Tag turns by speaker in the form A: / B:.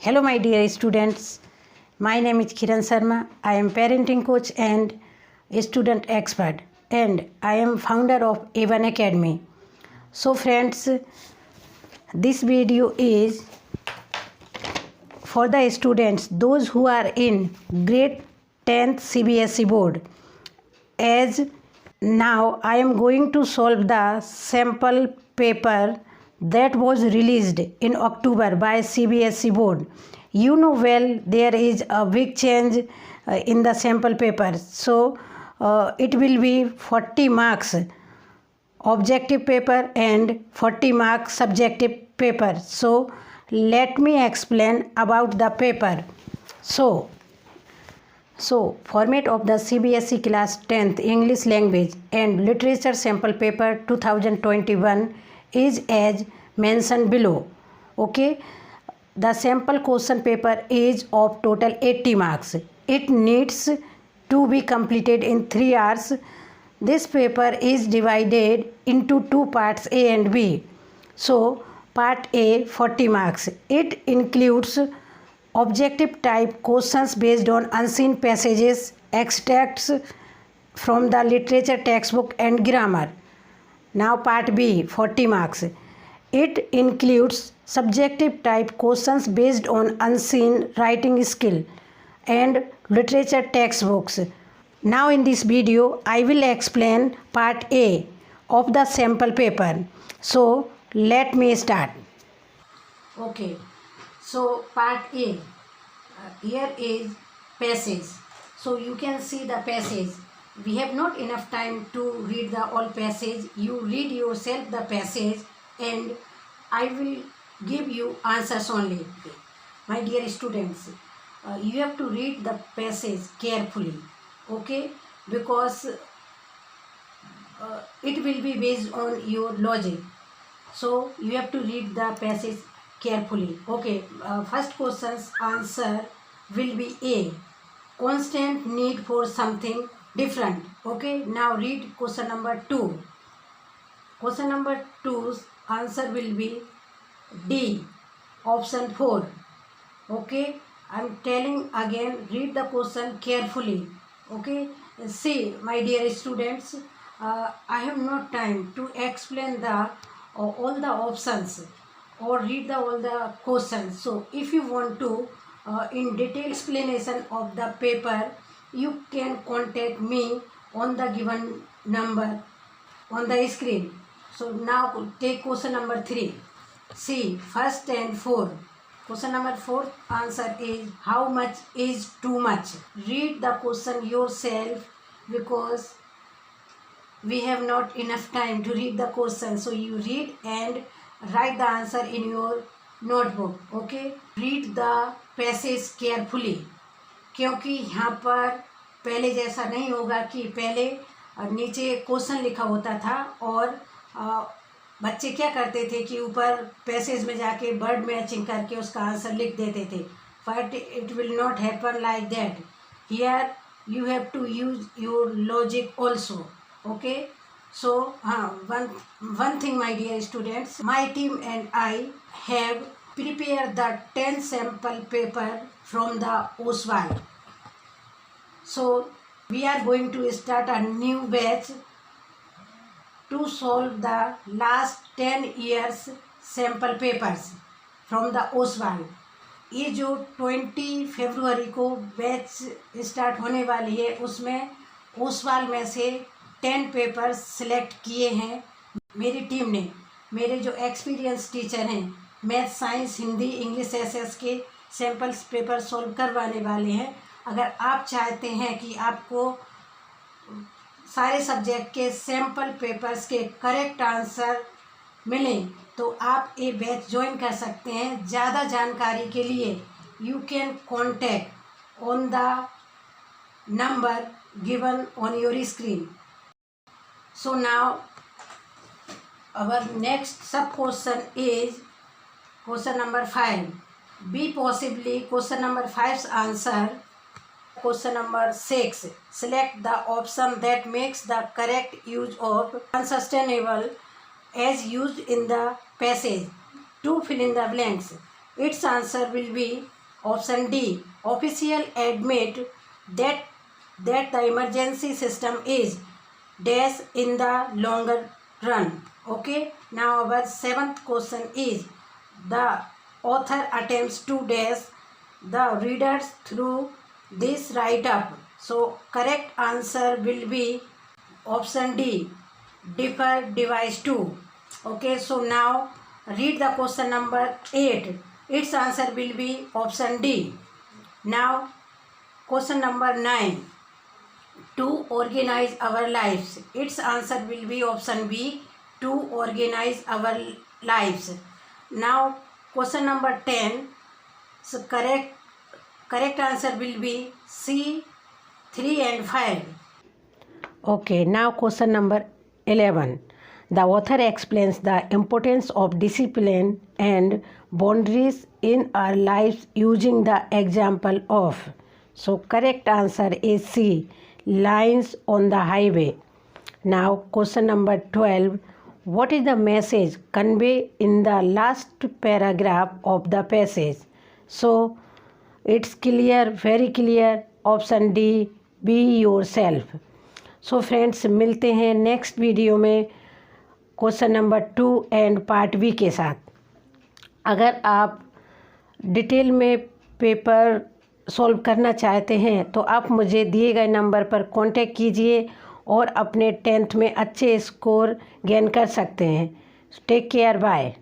A: Hello my dear students, my name is Kiran Sharma. I am parenting coach and student expert and I am founder of A1 Academy. So friends, this video is for the students, those who are in grade 10th CBSE board. As now I am going to solve the sample paper that was released in October by CBSE board. You know well there is a big change in the sample paper. So it will be 40 marks objective paper and 40 marks subjective paper. So let me explain about the paper. So format of the CBSE class 10th English language and literature sample paper 2021 is as mentioned below. Okay, the sample question paper is of total 80 marks. It needs to be completed in 3 hours. This paper is divided into 2 parts, A and B. So part A 40 marks. It includes objective type questions based on unseen passages, extracts from the literature textbook and grammar. Now part B 40 marks. It includes subjective type questions based on unseen writing skill and literature textbooks. Now in this video I will explain part A of the sample paper. So let me start. Okay. So part A, here is passage. So you can see the passage. We have not enough time to read the all passage. You read yourself the passage and I will give you answers only. My dear students, you have to read the passage carefully. Okay, because it will be based on your logic. So you have to read the passage carefully. Okay, first question's answer will be A, constant need for something different. Okay, now read question number 2. Question number 2's answer will be D, option 4. Okay, I am telling again, read the question carefully. Okay, see my dear students, I have not time to explain the all the options or read all the questions. So if you want to in detail explanation of the paper, you can contact me on the given number on the screen. So now take question number 3. See first and 4. Question number 4 answer is how much is too much. Read the question yourself because we have not enough time to read the question. So you read and write the answer in your notebook. Okay, read the passage carefully क्योंकि यहाँ पर पहले जैसा नहीं होगा कि पहले नीचे क्वेश्चन लिखा होता था और बच्चे क्या करते थे कि ऊपर पैसेज में जाके वर्ड मैचिंग करके उसका आंसर लिख देते थे. But it will not happen like that. Here you have to use your logic also. Okay, so one thing my dear students, my team and I have prepared the 10 sample paper from the Oswald. So we are going to start a new batch to solve the last 10 years sample papers from the Oswald. ये जो 20 फरवरी को batch start होने वाली है उसमें ओसवाल में से 10 paper select किए हैं मेरी टीम ने. मेरे जो एक्सपीरियंस टीचर हैं math science Hindi English SS के सैम्पल्स पेपर सॉल्व करवाने वाले हैं. अगर आप चाहते हैं कि आपको सारे सब्जेक्ट के सैम्पल पेपर्स के करेक्ट आंसर मिलें तो आप ये बैच ज्वाइन कर सकते हैं. ज़्यादा जानकारी के लिए you can contact on the number given on your screen. So now our next sub question is question number 5. Be possibly question number 5's answer. Question number 6. Select the option that makes the correct use of unsustainable as used in the passage. To fill in the blanks. its answer will be option D. Official admit that the emergency system is dash in the longer run. Okay, now our 7th question is, the author attempts to dash the readers through this write-up. So correct answer will be option D, differ device 2. Okay, so now read the question number 8. Its answer will be option D. Now question number 9, to organize our lives. Its answer will be option B, to organize our lives. Now question number 10, so correct answer will be C, 3 and 5. Okay, now question number 11. The author explains the importance of discipline and boundaries in our lives using the example of. So correct answer is C, lines on the highway. Now question number 12. What is the message conveyed in the last paragraph of the passage? So it's clear, very clear. Option D, be yourself. So friends, मिलते हैं next video में question number 2 and part B के साथ। अगर आप detail में paper solve करना चाहते हैं तो आप मुझे दिए गए नंबर पर कांटेक्ट कीजिए और अपने 10th में अच्छे स्कोर गेन कर सकते हैं। Take care, bye.